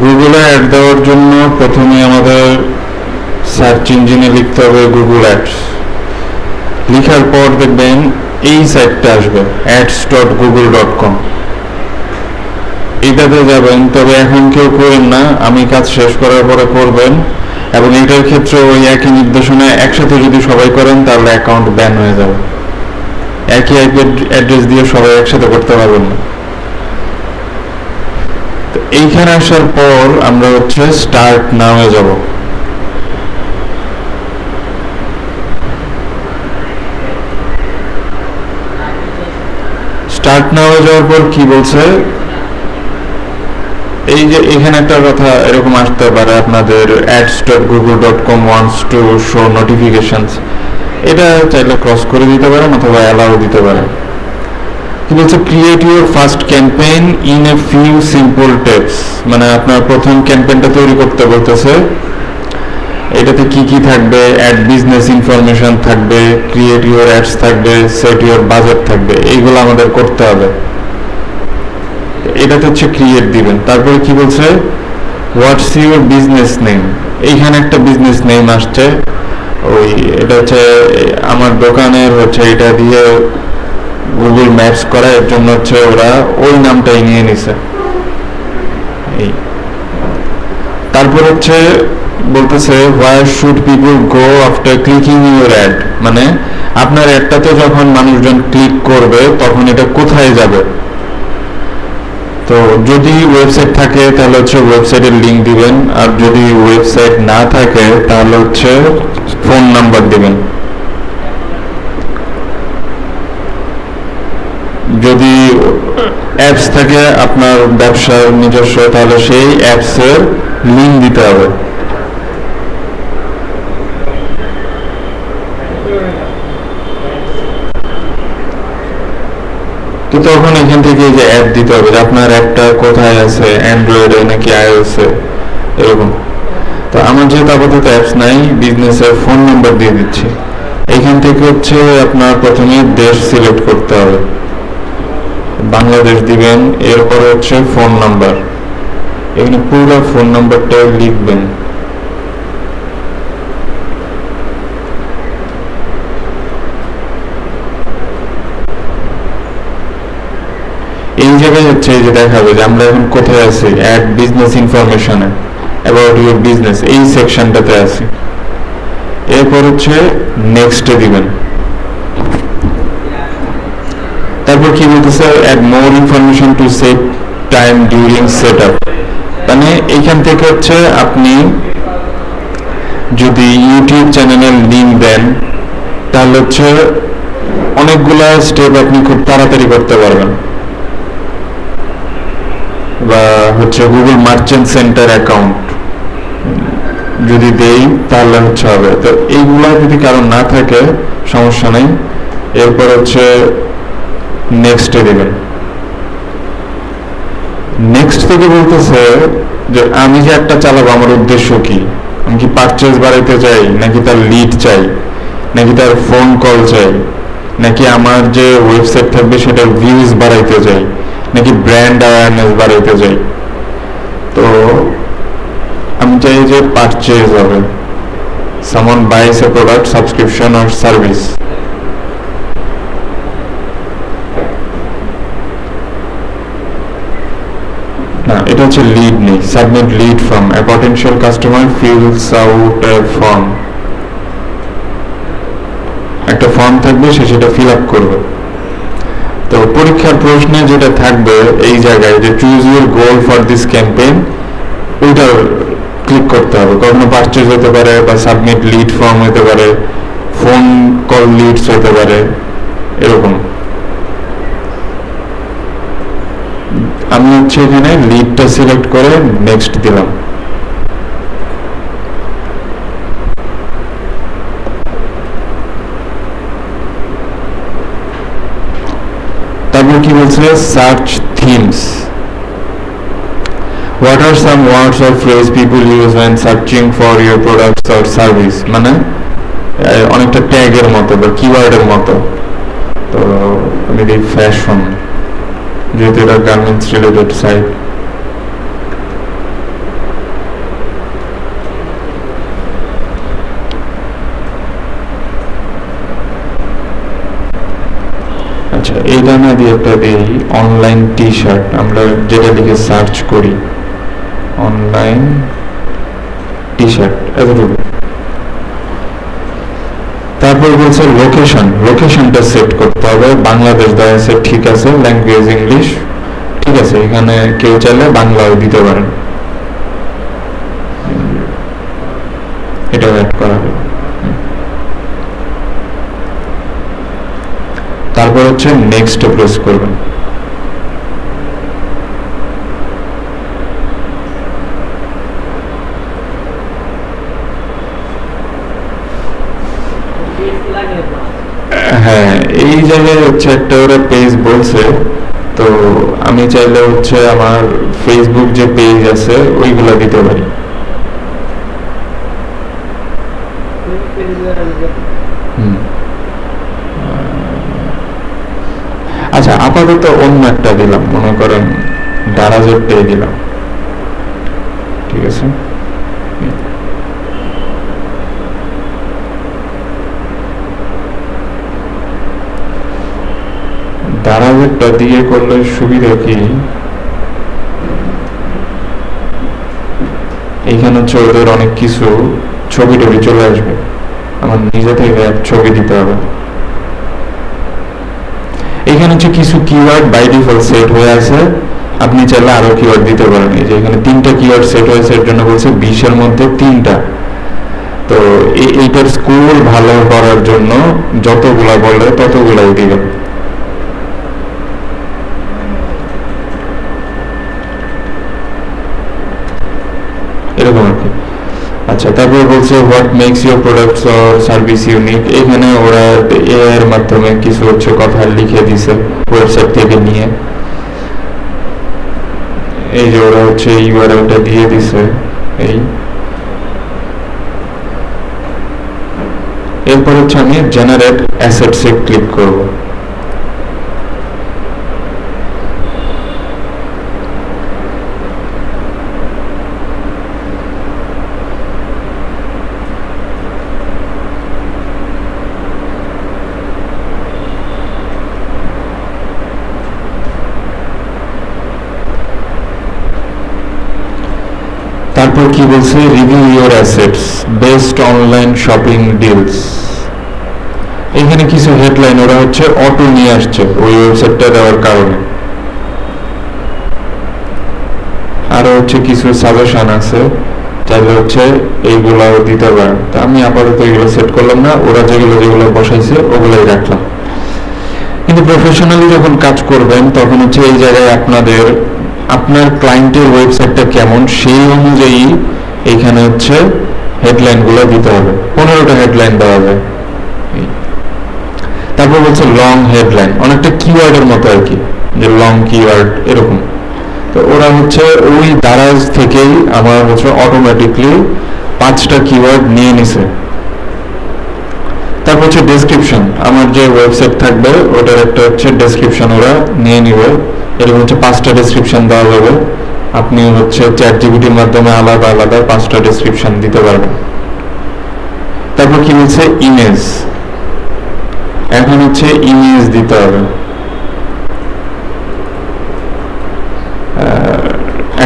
গুগলে অ্যাড দেওয়ার জন্য প্রথমে আমাদের সার্চ ইঞ্জিনে লিখতে হবে গুগল অ্যাডস। লেখার পর দেখবেন এই সাইটটা আসবে ads.google.com। এটাতে যাবেন, তবে এখন কেউ করেন না, আমি কাজ শেষ করার পরে করবেন। এবং এটার ক্ষেত্রে ওই একই নির্দেশনা একসাথে যদি সবাই করেন তাহলে অ্যাকাউন্ট ব্যান হয়ে যাবে। একই আইপি অ্যাড্রেস দিয়ে সবাই একসাথে করতে পারবেন না। তো এইখানে আসার পর আমরা স্টার্ট নাও যাব। স্টার্ট নাও যাওয়ার পর কি বলছে, এই যে এখানে একটা কথা এরকম আসতে পারে আপনাদের ads.google.com wants to show notifications, এটা চাইলে ক্রস করে দিতে পারেন অথবা অ্যালাউ দিতে পারেন। কি বলছে, create your first campaign in a few simple tips, মানে আপনার প্রথম ক্যাম্পেইনটা তৈরি করতে বলতেছে। এটাতে কি কি থাকবে, অ্যাড বিজনেস ইনফরমেশন থাকবে, ক্রিয়েট ইউর অ্যাডস থাকবে, সেট ইউর বাজেট থাকবে, এইগুলো আমাদের করতে হবে। এটাতে ক্রিয়েট দিবেন। তারপরে কি বলছে, হোয়াটস ইউর বিজনেস নেম, এইখানে একটা বিজনেস নেম আসছে। ওই এটা আমার দোকানের এটা দিয়ে গুগল ম্যাপস করা, এর জন্য ওরা ওই নামটাই নিয়ে নিছে। এই তারপর বলতেছে where should people go after clicking your add, মানে আপনার অ্যাডটাতে যখন মানুষজন ক্লিক করবে তখন এটা কোথায় যাবে। তো যদি ওয়েবসাইট থাকে তাহলে ওয়েবসাইটের লিঙ্ক দিবেন, আর যদি ওয়েবসাইট না থাকে তাহলে ফোন নাম্বার দিবেন। যদি অ্যাপস থাকে আপনার ব্যবসার নিজস্ব, তাহলে সেই অ্যাপসের লিঙ্ক দিতে হবে। তো তখন এখান থেকে যে অ্যাপ দিতে হবে যে আপনার অ্যাপটা কোথায় আছে, অ্যান্ড্রয়েডে নাকি আইওএসে, এরকম। তো আমার যেহেতু আপাতত অ্যাপস নাই, বিজনেসের ফোন নাম্বার দিয়ে দিচ্ছি। এখান থেকে আপনার প্রথমে দেশ সিলেক্ট করতে হবে, বাংলাদেশ দিবেন। এরপরে ফোন নাম্বার, এখানে পুরো ফোন নাম্বারটা লিখবেন। এই জায়গায় এই যে দেখাবে যে আমরা এখন কোথায় আছি, অ্যাড বিজনেস ইনফরমেশনে, অ্যাবাউট ইউর বিজনেস, এই সেকশনটাতে আছি। এরপর নেক্সটে দিবেন। তারপর কি বলতেছে, add more information to save time during set up, মানে এইখান থেকে আপনি যদি ইউটিউব চ্যানেলের লিঙ্ক দেন তাহলে অনেকগুলা স্টেপ আপনি খুব তাড়াতাড়ি করতে পারবেন। বা গুগল মার্চেন্ট সেন্টার অ্যাকাউন্ট যদি দেই তাহলে হবে। তো এইগুলা যদি কারো না থাকে সমস্যা নেই। এরপর নেক্সটে দিবেন। নেক্সট থেকে বলতেছে যে আমি যে একটা চালাবো আমার উদ্দেশ্য কি, আমি কি পারচেজ বাড়াইতে চাই, নাকি তার লিড চাই, নাকি তার ফোন কল চাই, নাকি আমার যে ওয়েবসাইট থাকবে সেটার ভিউজ বাড়াইতে চাই, নাকি ব্র্যান্ড অ্যাওয়ারনেস বাড়াইতে চাই। তো আমি চাই যে পারচেজ হবে, someone buys a product, subscription or service. না, এটা লিড নেই। Submit lead form, a potential customer fills out a form. একটা ফর্ম থাকবে, সেটা ফিল আপ করবে। তো পরীক্ষার প্রশ্নে যেটা থাকবে এই জায়গায় যে choose your goal for this campaign, ওইটা ক্লিক করতে হবে। কখনো পারচেজ হতে পারে, বা সাবমিট লিড ফর্ম হতে পারে, ফোন কল লিডস হতে পারে, এরকম। আমি এখানে লিডটা সিলেক্ট করে নেক্সট দিলাম। তারপর কি বলছে, search themes. What are some words or phrase people use when searching for your products or service, মানে অনেকটা ট্যাগের মতো বা কিওয়ার্ডের মতো। তো আমি দিই ফ্যাশন, যেহেতু এটা গার্মেন্টস রিলেটেড সাইট। আচ্ছা, এইটা না দিয়ে একটা দিই অনলাইন টি শার্ট, আমরা যেটা লিখে সার্চ করি অনলাইন টি শার্ট, এতটুকু। তারপর বলছে লোকেশন, লোকেশনটা সেট করতে হবে, বাংলাদেশ দেওয়া আছে, ঠিক আছে, ল্যাঙ্গুয়েজ ইংলিশ, ঠিক আছে, এখানে কেউ চাইলে বাংলাও দিতে পারেন, এটা অ্যাড করা হবে। তারপর হচ্ছে নেক্সট প্রেস করবেন। হ্যাঁ, এই জায়গায় হচ্ছে একটা ওরা পেজ বলছে, তো আমি চাইলে হচ্ছে আমার ফেসবুক যে পেজ আছে ওইগুলা দিতে পারি। আচ্ছা, আপাতত অন্য একটা দিলাম, মনে করেন দারাজেরটাই দিলাম, ঠিক আছে। দারাজেরটা দিয়ে করলে সুবিধা কি, এইখানে হচ্ছে ওদের অনেক কিছু ছবি টবি চলে আসবে, আমার নিজে থেকে ছবি দিতে হবে। এখানে হচ্ছে কিছু কিওয়ার্ড বাই ডিফল্ট সেট হয়ে আছে, আপনি চাইলে আরো কিওয়ার্ড দিতে পারেন। এই যে এখানে 3টা কিওয়ার্ড সেট হয়েছে, এর জন্য বলছে 20-এর মধ্যে 3টা। তো এইটার স্কোর ভালো করার জন্য যতগুলা বলে ততগুলাই দিবেন। এরকম আর কি। আচ্ছা, তারপর বলছে what makes your products or service unique, এখানে ওরা এআই এর মাধ্যমে কিছু হচ্ছে কথা লিখে দিছে ওয়েবসাইট থেকে নিয়ে, এই যে ওরা হচ্ছে ইউআরএলটা দিয়ে দিছে। এই এরপর হচ্ছে আমি জেনারেট অ্যাসেটসে ক্লিক করব। তারপর কি বলছে, review your assets best online shopping deals. এখানে কিছু হেডলাইন ওরা হচ্ছে অটো নিয়ে আসছে ওই ওয়েবসাইটটা দেওয়ার কারণে, আরো হচ্ছে কিছু সাজেশন আছে, চাইলে হচ্ছে এইগুলাও দিতে পারেন। তা আমি আপাতত এগুলো সেট করলাম না, ওরা যেগুলো যেগুলো বসাইছে ওগুলোই রাখলাম। কিন্তু প্রফেশনালি যখন কাজ করবেন তখন হচ্ছে এই জায়গায় আপনার ক্লায়েন্টের ওয়েবসাইটটা কেমন সেই অনুযায়ী এখানে হচ্ছে হেডলাইন গুলো দিতে হবে। 15টা হেডলাইন দেওয়া হবে। তারপর বলছে লং হেডলাইন, অনেকটা কিওয়ার্ডের মতো আর কি, যে লং কিওয়ার্ড এরকম। তো ওরা হচ্ছে ওই দারাজ থেকেই আমার হচ্ছে অটোমেটিকলি 5টা কিওয়ার্ড নিয়ে নিছে। তারপর হচ্ছে ডেসক্রিপশন, আমার যে ওয়েবসাইট থাকবে ওটার একটা হচ্ছে ডেসক্রিপশন ওরা নিয়ে নিবে, এরকম হচ্ছে 5টা ডেসক্রিপশন দেওয়া যাবে। আপনি হচ্ছে চ্যাট জিপিটির মাধ্যমে আলাদা আলাদা 5টা ডেসক্রিপশন দিতে পারবেন। তারপর কি বলছে ইমেজ, এখন হচ্ছে ইমেজ দিতে হবে।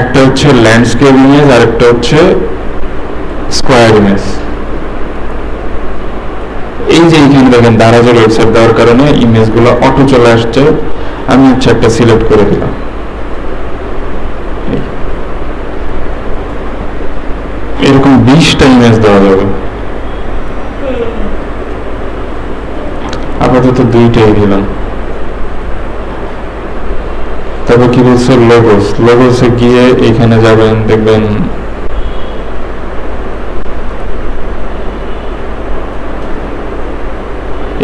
একটা হচ্ছে ল্যান্ডস্কেপ ইমেজ আর একটা হচ্ছে স্কোয়ার ইমেজ। এই যে এইখানে দেখেন দারাজের ওয়েবসাইট দেওয়ার কারণে ইমেজগুলো অটো চলে আসছে, আমি হচ্ছে একটা সিলেক্ট করে দিলাম। এরকম 20টা ইমেজ দেওয়া যাবে, আপাতত 2টাই দিলাম। তারপর কি বলছে লোগোস, লোগোসে গিয়ে এখানে যাবেন, দেখবেন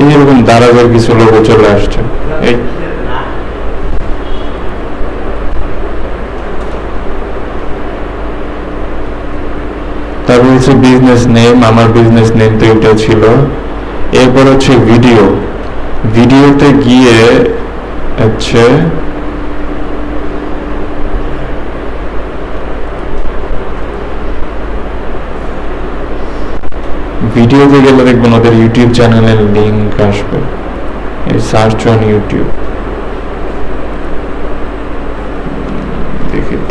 এইরকম দারাজের কিছু লোগো চলে আসছে। এই তারপর হচ্ছে বিজনেস নেম, আমার বিজনেস নেম তো এটা ছিল। এরপর হচ্ছে ভিডিও, ভিডিওতে গিয়ে হচ্ছে ভিডিওতে গেলে দেখবেন ওদের ইউটিউব চ্যানেলের লিঙ্ক আসবে, এই সার্চ অন ইউটিউব।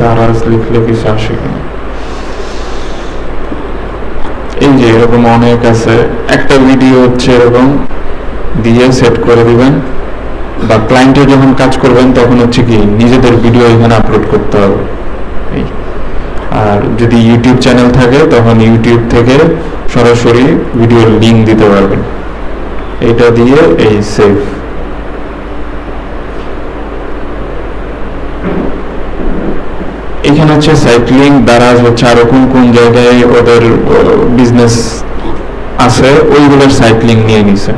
দারাজ লিখলে কিছু আসে কিনা। এই যে এরকম অনেক আছে, একটা ভিডিও হচ্ছে এরকম দিয়ে সেট করে দিবেন, বা ক্লায়েন্টের যখন কাজ করবেন তখন হচ্ছে কি নিজেদের ভিডিও এখানে আপলোড করতে হবে। আর যদি ইউটিউব চ্যানেল থাকে তখন ইউটিউব থেকে সরাসরি ভিডিওর লিঙ্ক দিতে পারবেন। এটা দিয়ে এই সেভ। এখানে হচ্ছে সাইট লিঙ্ক দ্বারা হচ্ছে আরো কোন কোন জায়গায় ওদের বিজনেস আছে ওইগুলোর সাইট লিঙ্ক নিয়ে নিছে।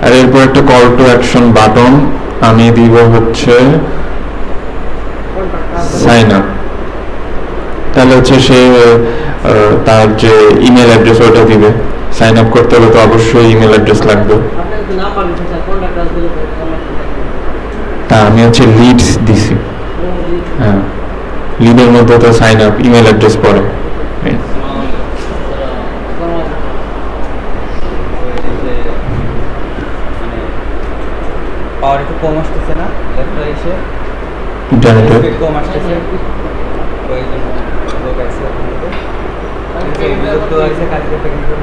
আর এরপর একটা কল টু অ্যাকশন বাটন আমি দিব হচ্ছে সাইন আপ। তাহলে হচ্ছে সে তার যে ইমেল অ্যাড্রেস ওটা দিবে। সাইন আপ করতে হলে তো অবশ্যই ইমেল অ্যাড্রেস লাগবে। তা আমি হচ্ছে লিডস দিছি। হ্যাঁ, লিডের মধ্যে তো সাইন আপ ইমেল অ্যাড্রেস পড়ে। পাওয়ার একটু কম আসতেছে না, ল্যাপটপে এসে ইন্টারনেটে কম আসতেছে, ওই জন্য লোক আছে এই বিরক্ত হয়েছে, কাজ করতে কিন্তু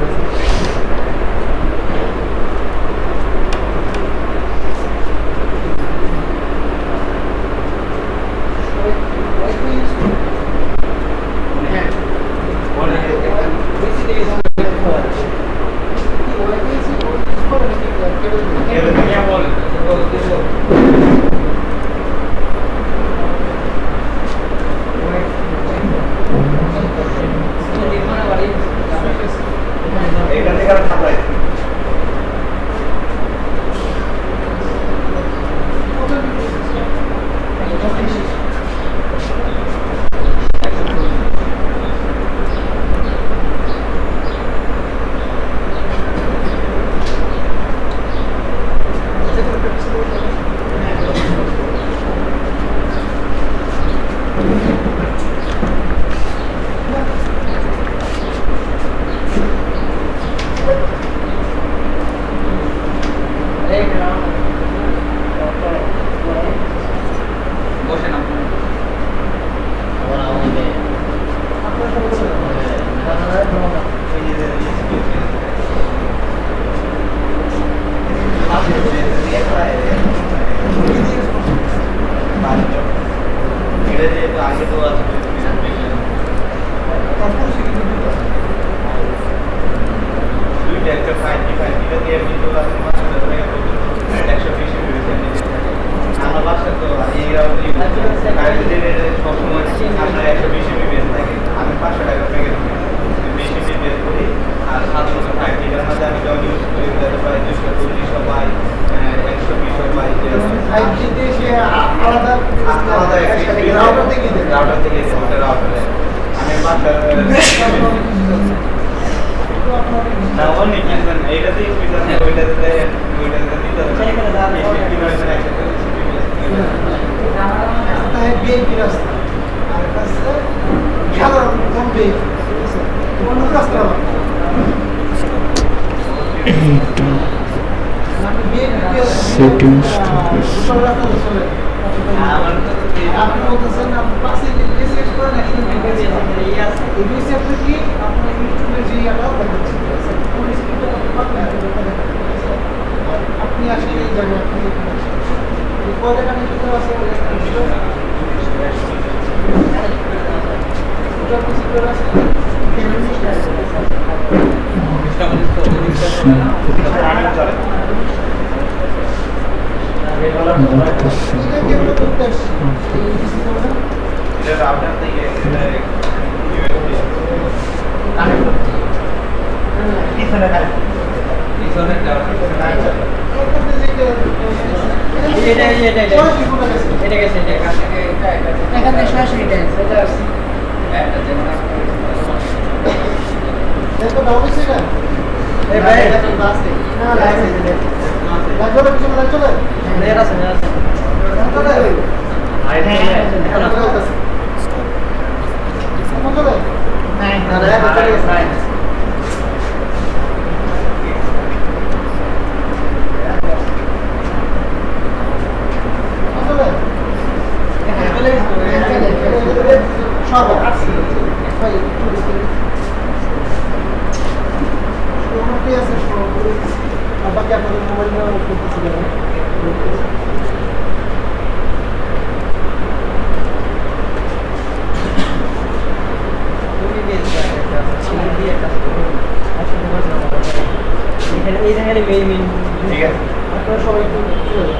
সেটিংস ঠিক আছে আপনারা সবাই একটু চলে যান।